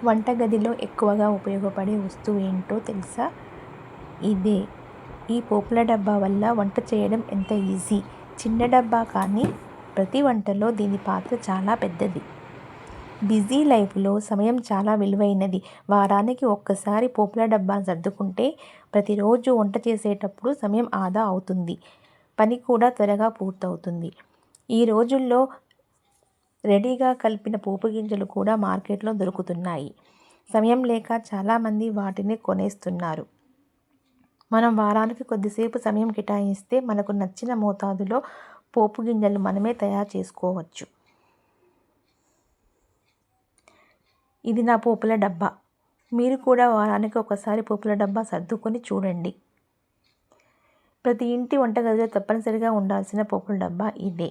వంటగదిలో ఎక్కువగా ఉపయోగపడే వస్తువు ఏంటో తెలుసా? ఇదే. ఈ పోపుల డబ్బా వల్ల వంట చేయడం ఎంత ఈజీ. చిన్న డబ్బా కానీ ప్రతి వంటలో దీని పాత్ర చాలా పెద్దది. బిజీ లైఫ్లో సమయం చాలా విలువైనది. వారానికి ఒక్కసారి పోపుల డబ్బా సర్దుకుంటే ప్రతిరోజు వంట చేసేటప్పుడు సమయం ఆదా అవుతుంది. పని కూడా త్వరగా పూర్తవుతుంది. ఈ రోజుల్లో రెడీగా కలిపిన పోపు గింజలు కూడా మార్కెట్లో దొరుకుతున్నాయి. సమయం లేక చాలామంది వాటిని కొనేస్తున్నారు. మనం వారానికి కొద్దిసేపు సమయం కేటాయిస్తే మనకు నచ్చిన మోతాదులో పోపు గింజలు మనమే తయారు చేసుకోవచ్చు. ఇది నా పోపుల డబ్బా. మీరు కూడా వారానికి ఒకసారి పోపుల డబ్బా సర్దుకొని చూడండి. ప్రతి ఇంటి వంటగదిలో తప్పనిసరిగా ఉండాల్సిన పోపుల డబ్బా ఇదే.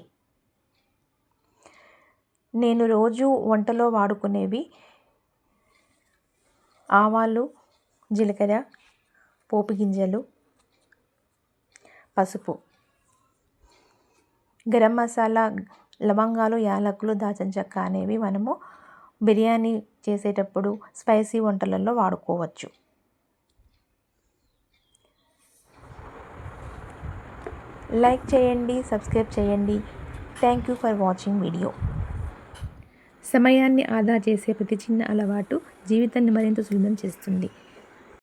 నేను రోజు వంటలో వాడుకునేవి ఆవాలు, జీలకర్ర, పోపు గింజలు, పసుపు, గరం మసాలా, లవంగాలు, యాలకులు, దాల్చిన చెక్క అనేవి మనము బిర్యానీ చేసేటప్పుడు స్పైసీ వంటలలో వాడుకోవచ్చు. లైక్ చేయండి, సబ్స్క్రైబ్ చేయండి. Thank you for watching video. సమయాన్ని ఆదా చేసే ప్రతి చిన్న అలవాటు జీవితాన్ని మరింత సులభం చేస్తుంది.